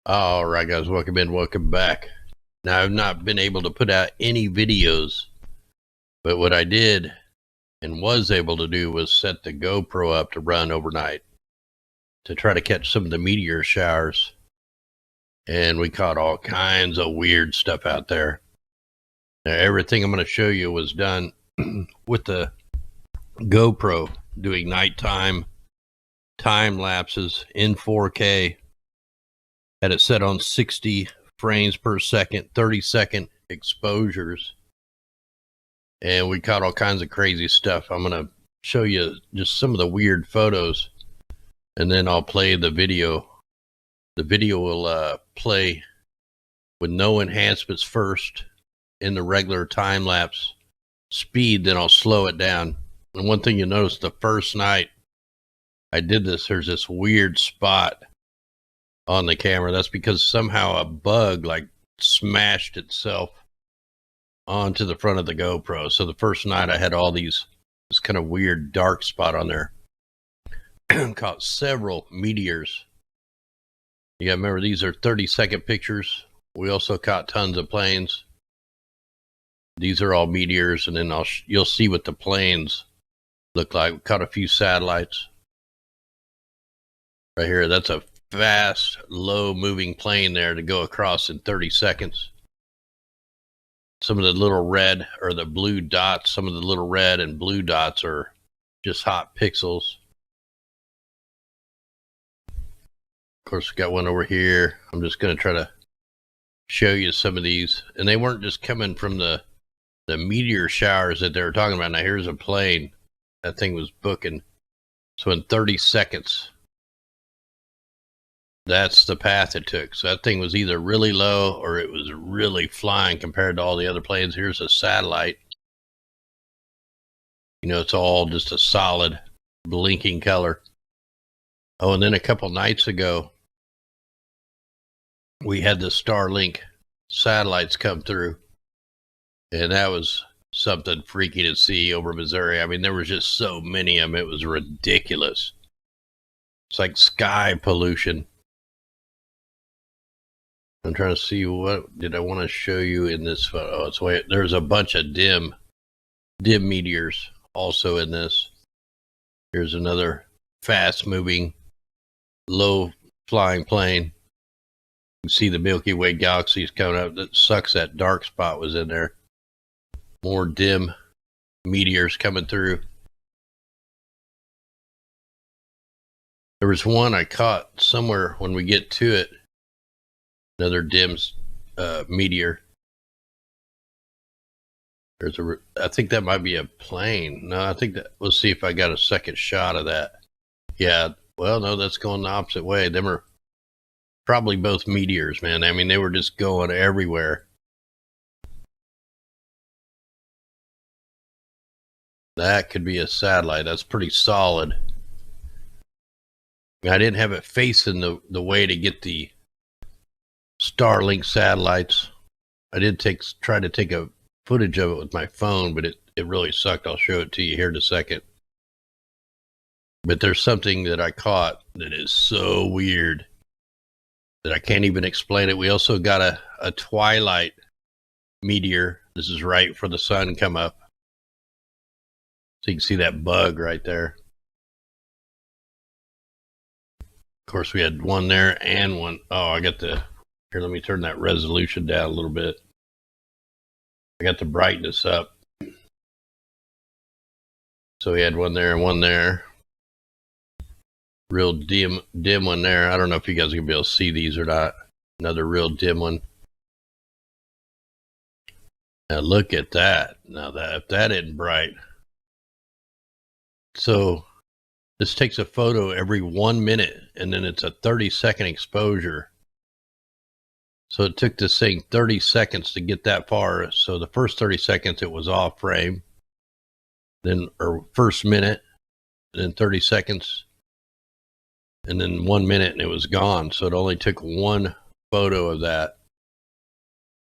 All right, guys, welcome in, welcome back. Now, I've not been able to put out any videos, but what I did and was able to do was set the GoPro up to run overnight to try to catch some of the meteor showers. And we caught all kinds of weird stuff out there. Now, everything I'm going to show you was done with the GoPro, doing nighttime time lapses in 4K. Had it set on 60 frames per second, 30-second exposures. And we caught all kinds of crazy stuff. I'm going to show you just some of the weird photos, and then I'll play the video. The video will play with no enhancements first in the regular time-lapse speed, then I'll slow it down. And one thing you'll notice, the first night I did this, there's this weird spot on the camera. That's because somehow a bug like smashed itself onto the front of the GoPro. So the first night I had all this kind of weird dark spot on there. Caught several meteors. You gotta remember, these are 30-second pictures. We also caught tons of planes. These are all meteors, and then you'll see what the planes look like. We caught a few satellites. Right here, that's a fast, low-moving plane there to go across in 30 seconds. Some of the little red or the blue dots, some of the little red and blue dots are just hot pixels. Of course, we got one over here. I'm just going to try to show you some of these. And they weren't just coming from the meteor showers that they were talking about. Now, here's a plane. That thing was booking. So in 30 seconds, that's the path it took. So that thing was either really low or it was really flying compared to all the other planes. Here's a satellite. You know, it's all just a solid blinking color. Oh, and then a couple nights ago, we had the Starlink satellites come through. And that was something freaky to see over Missouri. I mean, there was just so many of them. It was ridiculous. It's like sky pollution. I'm trying to see, what did I want to show you in this photo? Oh, there's a bunch of dim meteors also in this. Here's another fast-moving, low-flying plane. You can see the Milky Way galaxies coming up. That sucks that dark spot was in there. More dim meteors coming through. There was one I caught somewhere when we get to it. Another dim meteor. I think that might be a plane. No, I think that, let's see if I got a second shot of that. Yeah, well, no, that's going the opposite way. Them are probably both meteors, man. I mean, they were just going everywhere. That could be a satellite. That's pretty solid. I didn't have it facing the way to get the Starlink satellites. I did try to take a footage of it with my phone, but it really sucked. I'll show it to you here in a second. But there's something that I caught that is so weird that I can't even explain it. We also got a twilight meteor. This is right before the sun come up. So you can see that bug right there. Of course, we had one there and one. Oh, I got here, let me turn that resolution down a little bit. I got the brightness up. So we had one there and one there. Real dim one there. I don't know if you guys are going to be able to see these or not. Another real dim one. Now look at that. Now if that isn't bright. So this takes a photo every 1 minute, and then it's a 30-second exposure. So it took this thing 30 seconds to get that far. So the first 30 seconds it was off frame, or first minute, and then 30 seconds, and then 1 minute, and it was gone. So it only took one photo of that,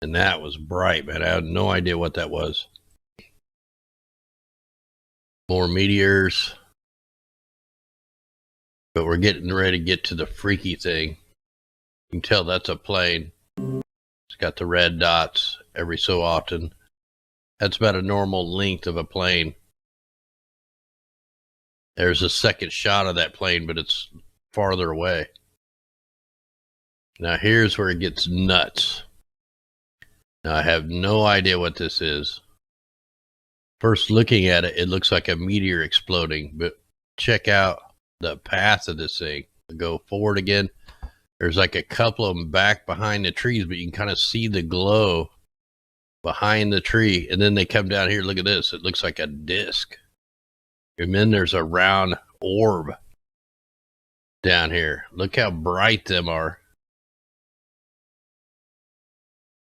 and that was bright, man. I had no idea what that was. More meteors. But we're getting ready to get to the freaky thing. You can tell that's a plane. It's got the red dots every so often. That's about a normal length of a plane. There's a second shot of that plane, but it's farther away. Now here's where it gets nuts. Now I have no idea what this is. First looking at it, it looks like a meteor exploding, but check out the path of this thing. Go forward again. There's like a couple of them back behind the trees, but you can kind of see the glow behind the tree. And then they come down here. Look at this. It looks like a disc. And then there's a round orb down here. Look how bright them are.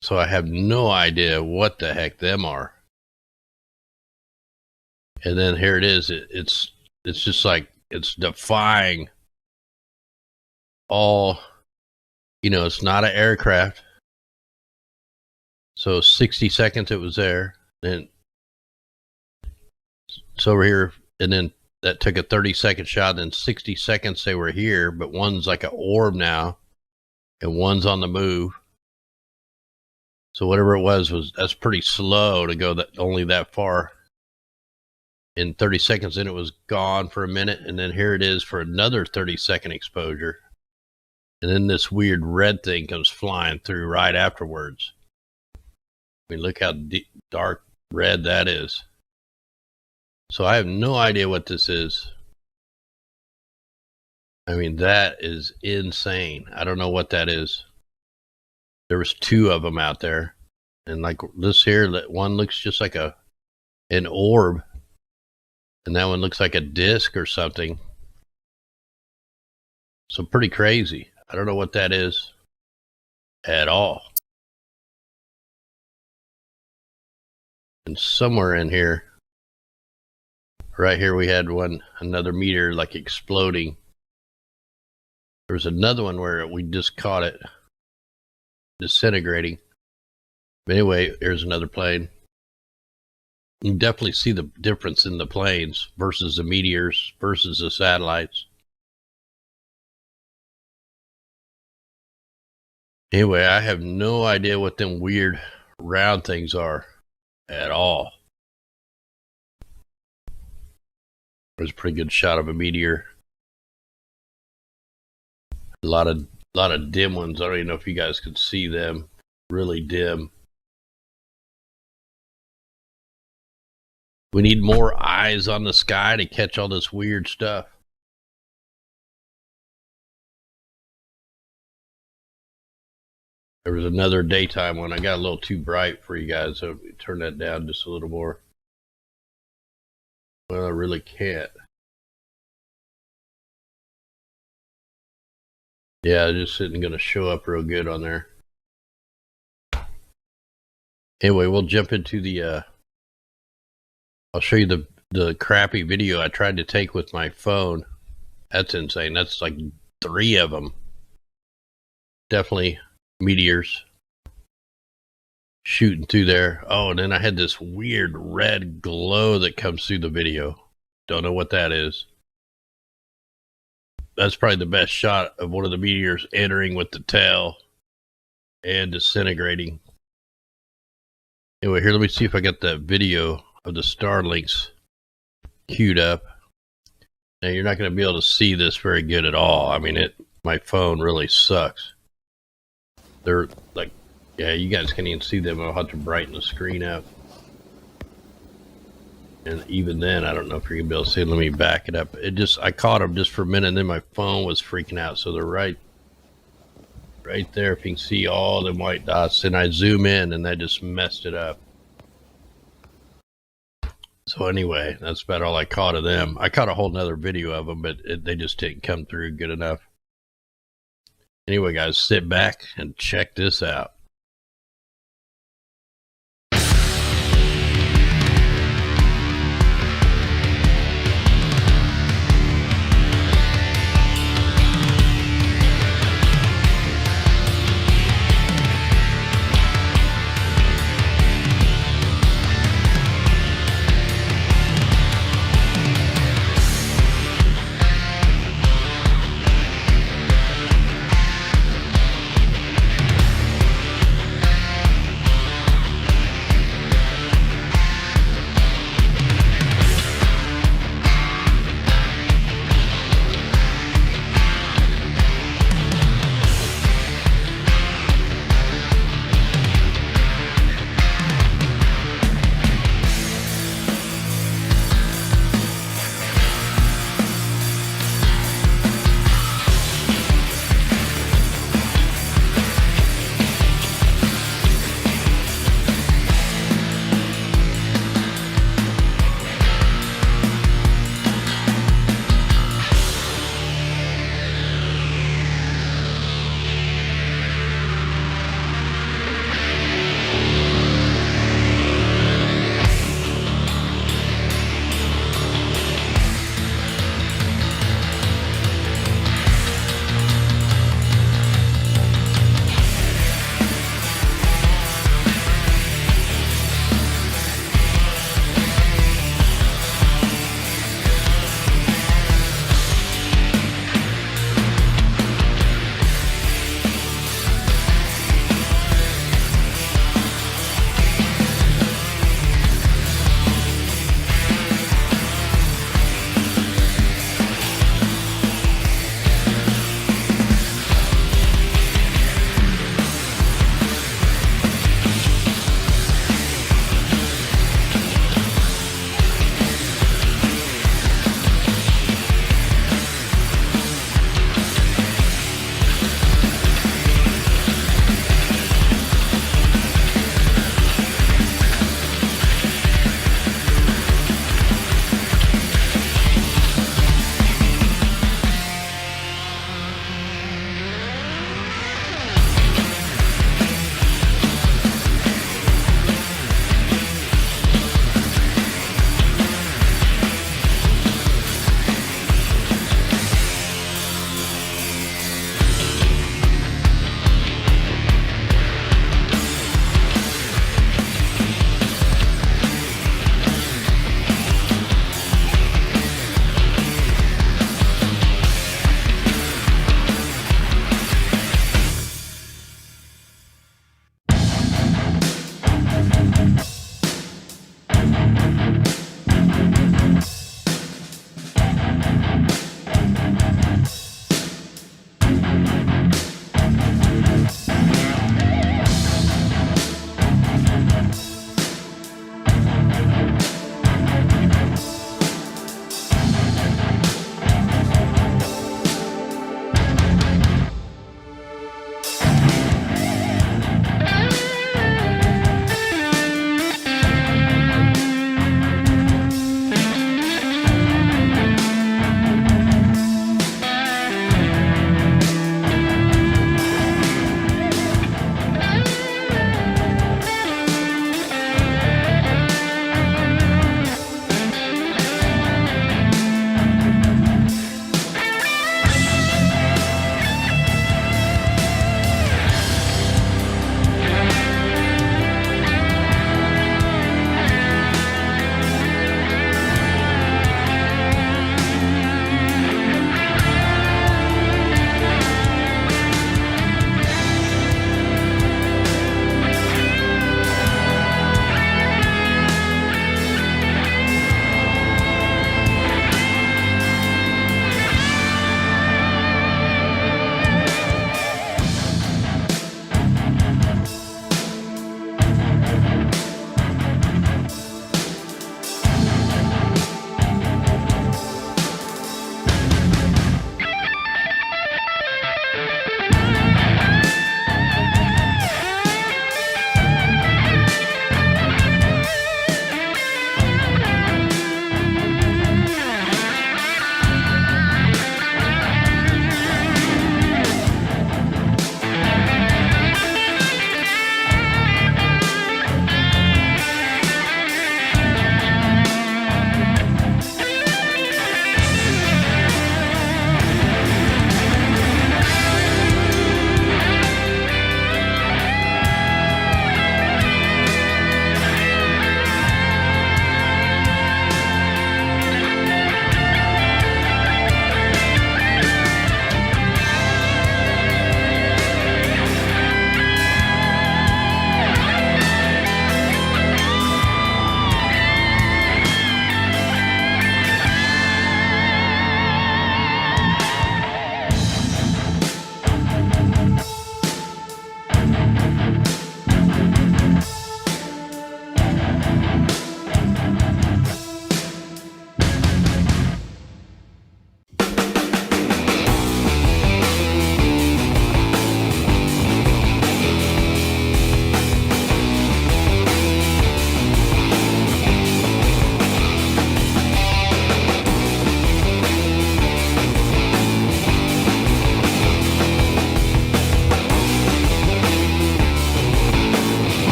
So I have no idea what the heck them are. And then here it is. It's just like it's defying all, it's not an aircraft. So 60 seconds it was there. Then it's over here. And then that took a 30-second shot. Then 60 seconds they were here. But one's like an orb now. And one's on the move. So whatever it was that's pretty slow to go only that far. In 30 seconds, then it was gone for a minute. And then here it is for another 30-second exposure. And then this weird red thing comes flying through right afterwards. I mean, look how dark red that is. So I have no idea what this is. I mean, that is insane. I don't know what that is. There was two of them out there. And like this here, one looks just like an orb. And that one looks like a disc or something. So pretty crazy. I don't know what that is at all. And somewhere in here, right here, we had another meteor like exploding. There was another one where we just caught it disintegrating. But anyway, here's another plane. You can definitely see the difference in the planes versus the meteors versus the satellites. Anyway, I have no idea what them weird round things are at all. There's a pretty good shot of a meteor. A lot of dim ones. I don't even know if you guys could see them. Really dim. We need more eyes on the sky to catch all this weird stuff. There was another daytime one. I got a little too bright for you guys, so turn that down just a little more. Well, I really can't. Yeah, it just isn't going to show up real good on there. Anyway, we'll jump into the I'll show you the crappy video I tried to take with my phone. That's insane. That's like 3 of them. Definitely meteors shooting through there. Oh, and then I had this weird red glow that comes through the video. Don't know what that is. That's probably the best shot of one of the meteors entering with the tail and disintegrating. Anyway, here, let me see if I got that video of the Starlinks queued up. Now, you're not going to be able to see this very good at all. I mean, my phone really sucks. They're like, yeah, you guys can't even see them. I'll have to brighten the screen up. And even then, I don't know if you're going to be able to see it. Let me back it up. I caught them just for a minute, and then my phone was freaking out. So they're right there. If you can see all them white dots, and I zoom in, and that just messed it up. So anyway, that's about all I caught of them. I caught a whole nother video of them, but they just didn't come through good enough. Anyway, guys, sit back and check this out.